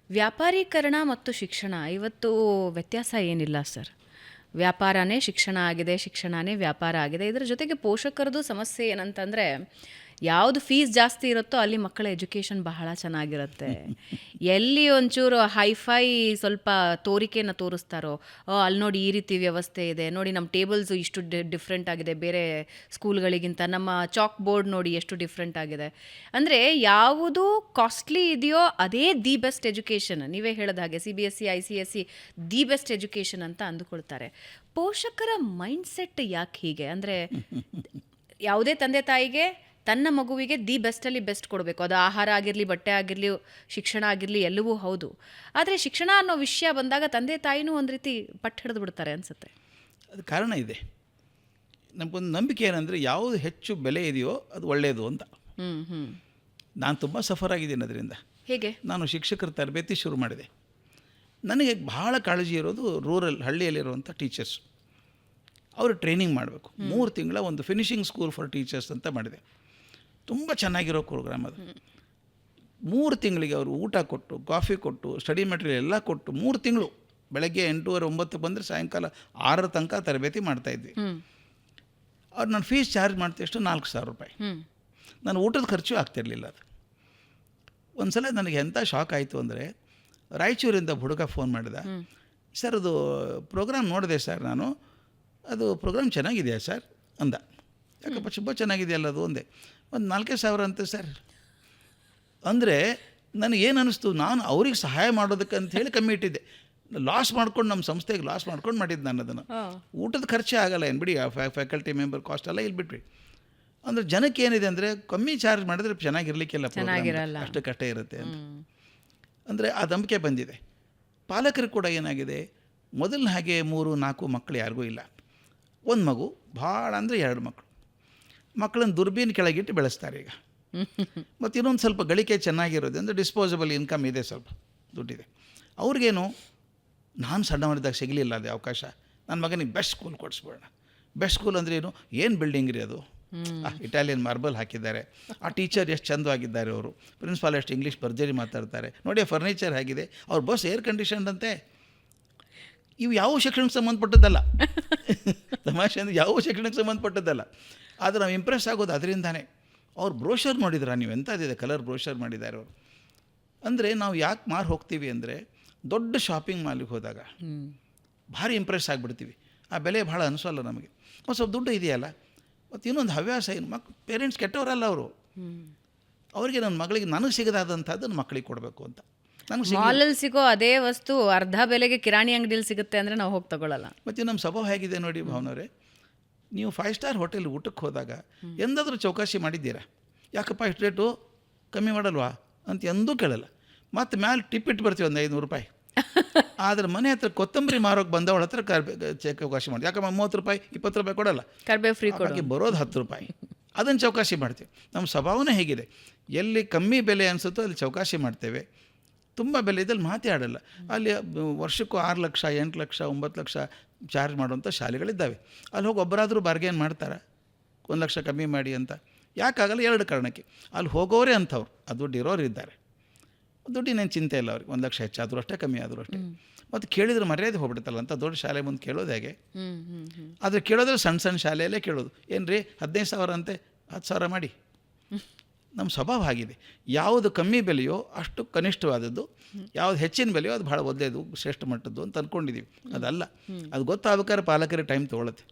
ವ್ಯಾಪಾರೀಕರಣ ಮತ್ತು ಶಿಕ್ಷಣ ಇವತ್ತು ವ್ಯತ್ಯಾಸ ಏನಿಲ್ಲ ಸರ್. ವ್ಯಾಪಾರನೇ ಶಿಕ್ಷಣ ಆಗಿದೆ, ಶಿಕ್ಷಣನೇ ವ್ಯಾಪಾರ ಆಗಿದೆ. ಇದರ ಜೊತೆಗೆ ಪೋಷಕರದು ಸಮಸ್ಯೆ ಏನಂತಂದರೆ, ಯಾವುದು ಫೀಸ್ ಜಾಸ್ತಿ ಇರುತ್ತೋ ಅಲ್ಲಿ ಮಕ್ಕಳ ಎಜುಕೇಷನ್ ಬಹಳ ಚೆನ್ನಾಗಿರುತ್ತೆ. ಎಲ್ಲಿ ಒಂಚೂರು ಹೈಫೈ ಸ್ವಲ್ಪ ತೋರಿಕೆಯನ್ನು ತೋರಿಸ್ತಾರೋ, ಅಲ್ಲಿ ನೋಡಿ ಈ ರೀತಿ ವ್ಯವಸ್ಥೆ ಇದೆ, ನೋಡಿ ನಮ್ಮ ಟೇಬಲ್ಸು ಇಷ್ಟು ಡಿಫ್ರೆಂಟ್ ಆಗಿದೆ ಬೇರೆ ಸ್ಕೂಲ್ಗಳಿಗಿಂತ, ನಮ್ಮ ಚಾಕ್ ಬೋರ್ಡ್ ನೋಡಿ ಎಷ್ಟು ಡಿಫ್ರೆಂಟ್ ಆಗಿದೆ. ಅಂದರೆ ಯಾವುದು ಕಾಸ್ಟ್ಲಿ ಇದೆಯೋ ಅದೇ ದಿ ಬೆಸ್ಟ್ ಎಜುಕೇಷನ್. ನೀವೇ ಹೇಳಿದ ಹಾಗೆ CBSE ICSE the best education ಅಂತ ಅಂದುಕೊಳ್ತಾರೆ. ಪೋಷಕರ ಮೈಂಡ್ಸೆಟ್ ಯಾಕೆ ಹೀಗೆ? ಅಂದರೆ ಯಾವುದೇ ತಂದೆ ತಾಯಿಗೆ ತನ್ನ ಮಗುವಿಗೆ ದಿ ಬೆಸ್ಟಲ್ಲಿ ಬೆಸ್ಟ್ ಕೊಡಬೇಕು. ಅದು ಆಹಾರ ಆಗಿರಲಿ, ಬಟ್ಟೆ ಆಗಿರಲಿ, ಶಿಕ್ಷಣ ಆಗಿರಲಿ, ಎಲ್ಲವೂ ಹೌದು. ಆದರೆ ಶಿಕ್ಷಣ ಅನ್ನೋ ವಿಷಯ ಬಂದಾಗ ತಂದೆ ತಾಯಿನೂ ಒಂದು ರೀತಿ ಪಟ್ಟು ಹಿಡಿದು ಬಿಡ್ತಾರೆ ಅನಿಸುತ್ತೆ. ಅದು ಕಾರಣ ಇದೆ. ನಮಗೊಂದು ನಂಬಿಕೆ ಏನಂದರೆ, ಯಾವುದು ಹೆಚ್ಚು ಬೆಲೆ ಇದೆಯೋ ಅದು ಒಳ್ಳೆಯದು ಅಂತ. ನಾನು ತುಂಬ ಸಫರ್ ಆಗಿದ್ದೀನಿ ಅದರಿಂದ. ಹೇಗೆ? ನಾನು ಶಿಕ್ಷಕರ ತರಬೇತಿ ಶುರು ಮಾಡಿದೆ. ನನಗೆ ಬಹಳ ಕಾಳಜಿ ಇರೋದು ಹಳ್ಳಿಯಲ್ಲಿರುವಂಥ ಟೀಚರ್ಸ್. ಅವರು ಟ್ರೈನಿಂಗ್ ಮಾಡಬೇಕು. 3 ತಿಂಗಳ ಒಂದು ಫಿನಿಷಿಂಗ್ ಸ್ಕೂಲ್ ಫಾರ್ ಟೀಚರ್ಸ್ ಅಂತ ಮಾಡಿದೆ. ತುಂಬ ಚೆನ್ನಾಗಿರೋ ಪ್ರೋಗ್ರಾಮ್ ಅದು. 3 ತಿಂಗಳಿಗೆ ಅವರು ಊಟ ಕೊಟ್ಟು, ಕಾಫಿ ಕೊಟ್ಟು, ಸ್ಟಡಿ ಮೆಟೀರಿಯಲ್ ಎಲ್ಲ ಕೊಟ್ಟು 3 ತಿಂಗಳು ಬೆಳಗ್ಗೆ 8:30 9 ಬಂದರೆ ಸಾಯಂಕಾಲ 6 ತನಕ ತರಬೇತಿ ಮಾಡ್ತಾಯಿದ್ವಿ. ಅವ್ರು ನಾನು ಫೀಸ್ ಚಾರ್ಜ್ ಮಾಡ್ತೀವಿ ಎಷ್ಟು, 4,000 ರೂಪಾಯಿ. ನಾನು ಊಟದ ಖರ್ಚು ಆಗ್ತಿರಲಿಲ್ಲ. ಅದು ಒಂದು ಸಲ ನನಗೆ ಎಂಥ ಶಾಕ್ ಆಯಿತು ಅಂದರೆ, ರಾಯಚೂರಿಂದ ಹುಡುಗ ಫೋನ್ ಮಾಡಿದ. ಸರ್ ಅದು ಪ್ರೋಗ್ರಾಮ್ ನೋಡಿದೆ ಸರ್ ನಾನು, ಅದು ಪ್ರೋಗ್ರಾಮ್ ಚೆನ್ನಾಗಿದೆಯಾ ಸರ್ ಅಂದ. ಯಾಕಪ್ಪ ತುಂಬ ಚೆನ್ನಾಗಿದೆಯಲ್ಲ ಅದು ಒಂದೇ, ಒಂದು 4,000 ಅಂತೆ ಸರ್. ಅಂದರೆ ನನಗೇನು ಅನ್ನಿಸ್ತು, ನಾನು ಅವ್ರಿಗೆ ಸಹಾಯ ಮಾಡೋದಕ್ಕೆ ಅಂತ ಹೇಳಿ ಕಮ್ಮಿ ಇಟ್ಟಿದ್ದೆ. ಲಾಸ್ ಮಾಡ್ಕೊಂಡು, ನಮ್ಮ ಸಂಸ್ಥೆಗೆ ಲಾಸ್ ಮಾಡ್ಕೊಂಡು ಮಾಡಿದ್ದು ನಾನು ಅದನ್ನು. ಊಟದ ಖರ್ಚೇ ಆಗಲ್ಲ ಏನು ಬಿಡಿ, ಫ್ಯಾಕಲ್ಟಿ ಮೆಂಬರ್ ಕಾಸ್ಟ್ ಎಲ್ಲ ಇಲ್ಲಿ ಬಿಟ್ಬಿಡಿ. ಅಂದರೆ ಜನಕ್ಕೆ ಏನಿದೆ ಅಂದರೆ, ಕಮ್ಮಿ ಚಾರ್ಜ್ ಮಾಡಿದ್ರೆ ಚೆನ್ನಾಗಿರಲಿಕ್ಕೆಲ್ಲ, ಅಷ್ಟಕ್ಕಷ್ಟೇ ಇರುತ್ತೆ ಅಂತ. ಅಂದರೆ ಆ ನಂಬಿಕೆ ಬಂದಿದೆ. ಪಾಲಕರು ಕೂಡ ಏನಾಗಿದೆ, ಮೊದಲನೇ ಹಾಗೆ 3-4 ಮಕ್ಕಳು ಯಾರಿಗೂ ಇಲ್ಲ. ಒಂದು ಮಗು, ಭಾಳ ಅಂದರೆ 2 ಮಕ್ಕಳನ್ನು ದುರ್ಬೀನ್ ಕೆಳಗಿಟ್ಟು ಬೆಳೆಸ್ತಾರೆ ಈಗ. ಮತ್ತು ಇನ್ನೊಂದು ಸ್ವಲ್ಪ ಗಳಿಕೆ ಚೆನ್ನಾಗಿರೋದು ಅಂದರೆ ಡಿಸ್ಪೋಸಬಲ್ ಇನ್ಕಮ್ ಇದೆ, ಸ್ವಲ್ಪ ದುಡ್ಡಿದೆ. ಅವ್ರಿಗೇನು, ನಾನು ಸಣ್ಣವರಿದ್ದಾಗ ಸಿಗಲಿಲ್ಲ ಅದೇ ಅವಕಾಶ. ನನ್ನ ಮಗನಿಗೆ ಬೆಸ್ಟ್ ಸ್ಕೂಲ್ ಕೊಡಿಸ್ಬೋಣ. ಬೆಸ್ಟ್ ಸ್ಕೂಲ್ ಅಂದರೆ ಏನು ಬಿಲ್ಡಿಂಗ್ ರೀ ಅದು, ಇಟಾಲಿಯನ್ ಮಾರ್ಬಲ್ ಹಾಕಿದ್ದಾರೆ. ಆ ಟೀಚರ್ ಎಷ್ಟು ಚಂದವಾಗಿದ್ದಾರೆ, ಅವರು ಪ್ರಿನ್ಸಿಪಾಲ್ ಎಷ್ಟು ಇಂಗ್ಲೀಷ್ ಭರ್ಜರಿ ಮಾತಾಡ್ತಾರೆ ನೋಡಿ. ಆ ಫರ್ನಿಚರ್ ಹೇಗಿದೆ, ಅವ್ರ ಬಸ್ ಏರ್ ಕಂಡೀಷನ್ಡ್ ಅಂತೆ. ಇವು ಯಾವ ಶಿಕ್ಷಣಕ್ಕೆ ಸಂಬಂಧಪಟ್ಟದ್ದಲ್ಲ. ತಮಾಷೆ ಅಂದರೆ ಯಾವ ಶಿಕ್ಷಣಕ್ಕೆ ಸಂಬಂಧಪಟ್ಟದ್ದಲ್ಲ. ಆದರೆ ನಾವು ಇಂಪ್ರೆಸ್ ಆಗೋದು ಅದರಿಂದಾನೇ. ಅವ್ರು ಬ್ರೋಷರ್ ನೋಡಿದ್ರ ನೀವು, ಎಂಥದ್ದಿದೆ ಕಲರ್ ಬ್ರೋಷರ್ ಮಾಡಿದ್ದಾರೆ ಅವರು. ಅಂದರೆ ನಾವು ಯಾಕೆ ಮಾರು ಹೋಗ್ತೀವಿ ಅಂದರೆ, ದೊಡ್ಡ ಶಾಪಿಂಗ್ ಮಾಲಿಗೆ ಹೋದಾಗ ಭಾರಿ ಇಂಪ್ರೆಸ್ ಆಗಿಬಿಡ್ತೀವಿ. ಆ ಬೆಲೆ ಭಾಳ ಅನಿಸೋಲ್ಲ ನಮಗೆ. ಮತ್ತು ಸ್ವಲ್ಪ ದುಡ್ಡು ಇದೆಯಲ್ಲ. ಮತ್ತು ಇನ್ನೊಂದು ಹವ್ಯಾಸ ಏನು, ಪೇರೆಂಟ್ಸ್ ಕೆಟ್ಟವರಲ್ಲ ಅವರು. ಅವರಿಗೆ ನನ್ನ ಮಗಳಿಗೆ ನನಗೆ ಸಿಗದಾದಂಥದ್ದು ಮಕ್ಕಳಿಗೆ ಕೊಡಬೇಕು ಅಂತ. ಮಾಲಲ್ಲಿ ಸಿಗೋ ಅದೇ ವಸ್ತು ಅರ್ಧ ಬೆಲೆಗೆ ಕಿರಾಣಿ ಅಂಗಡಿಯಲ್ಲಿ ಸಿಗುತ್ತೆ ಅಂದರೆ ನಾವು ಹೋಗಿ ತಗೊಳ್ಳಲ್ಲ. ಮತ್ತು ನಮ್ಮ ಸ್ವಭಾವ ಹೇಗಿದೆ ನೋಡಿ ಭಾವನವರೇ, ನೀವು 5 ಸ್ಟಾರ್ ಹೋಟೆಲ್ ಊಟಕ್ಕೆ ಹೋದಾಗ ಎಂದಾದರೂ ಚೌಕಾಸಿ ಮಾಡಿದ್ದೀರಾ? ಯಾಕಪ್ಪ ಇಷ್ಟು ರೇಟು ಕಮ್ಮಿ ಮಾಡಲ್ವಾ ಅಂತ ಎಂದೂ ಕೇಳಲ್ಲ. ಮತ್ತು ಮ್ಯಾಲೆ ಟಿಪ್ ಇಟ್ಟು ಬರ್ತೀವಿ ಒಂದು 500 ರೂಪಾಯಿ. ಆದರೆ ಮನೆ ಹತ್ರ ಕೊತ್ತಂಬರಿ ಮಾರೋಕ್ಕೆ ಬಂದವಳ ಹತ್ರ ಚೌಕಾಸಿ ಮಾಡಿ, ಯಾಕಮ್ಮ 30 ರೂಪಾಯಿ 20 ರೂಪಾಯಿ ಕೊಡಲ್ಲ, ಕರ್ಬೇವು ಫ್ರೀ ಕೊಡೋಕೆ ಬರೋದು 10 ರೂಪಾಯಿ. ಅದನ್ನು ಚೌಕಾಸಿ ಮಾಡ್ತೀವಿ. ನಮ್ಮ ಸ್ವಭಾವನೇ ಹೇಗಿದೆ, ಎಲ್ಲಿ ಕಮ್ಮಿ ಬೆಲೆ ಅನಿಸುತ್ತೋ ಅಲ್ಲಿ ಚೌಕಾಸಿ ಮಾಡ್ತೇವೆ. ತುಂಬ ಬೆಲೆ ಇದ್ದಲ್ಲಿ ಮಾತೇ ಆಡಲ್ಲ. ಅಲ್ಲಿ ವರ್ಷಕ್ಕೂ 6 ಲಕ್ಷ 8 ಲಕ್ಷ 9 ಲಕ್ಷ ಚಾರ್ಜ್ ಮಾಡುವಂಥ ಶಾಲೆಗಳಿದ್ದಾವೆ. ಅಲ್ಲಿ ಹೋಗಿ ಒಬ್ಬರಾದರೂ ಬಾರ್ಗೇನ್ ಮಾಡ್ತಾರೆ, 1 ಲಕ್ಷ ಕಮ್ಮಿ ಮಾಡಿ ಅಂತ. ಯಾಕಾಗಲ್ಲ? 2 ಕಾರಣಕ್ಕೆ. ಅಲ್ಲಿ ಹೋಗೋರೇ ಅಂಥವ್ರು, ಆ ದುಡ್ಡು ಇರೋರು ಇದ್ದಾರೆ. ದುಡ್ಡಿನೇನು ಚಿಂತೆ ಇಲ್ಲ ಅವ್ರಿಗೆ, 1 ಲಕ್ಷ ಹೆಚ್ಚಾದರೂ ಅಷ್ಟೇ ಕಮ್ಮಿ ಆದರೂ ಅಷ್ಟೇ. ಮತ್ತು ಕೇಳಿದ್ರೆ ಮರ್ಯಾದೆ ಹೋಗ್ಬಿಡುತ್ತಲ್ಲ ಅಂತ ದೊಡ್ಡ ಶಾಲೆ ಮುಂದೆ ಕೇಳೋದು ಹೇಗೆ? ಆದರೆ ಕೇಳೋದ್ರೆ ಸಣ್ಣ ಶಾಲೆಯಲ್ಲೇ ಕೇಳೋದು. ಏನು ರೀ 15,000 ಅಂತೆ, 10,000 ಮಾಡಿ. ನಮ್ಮ ಸ್ವಭಾವ ಆಗಿದೆ. ಯಾವುದು ಕಮ್ಮಿ ಬೆಲೆಯೋ ಅಷ್ಟು ಕನಿಷ್ಠವಾದದ್ದು, ಯಾವುದು ಹೆಚ್ಚಿನ ಬೆಲೆಯೋ ಅದು ಭಾಳ ಒಳ್ಳೆಯದು, ಶ್ರೇಷ್ಠ ಮಟ್ಟದ್ದು ಅಂತ ಅಂದ್ಕೊಂಡಿದ್ದೀವಿ. ಅದಲ್ಲ. ಅದು ಗೊತ್ತಾಗಬೇಕಾದ್ರೆ ಪಾಲಕರಿಗೆ ಟೈಮ್ ತೊಗೊಳುತ್ತೆ.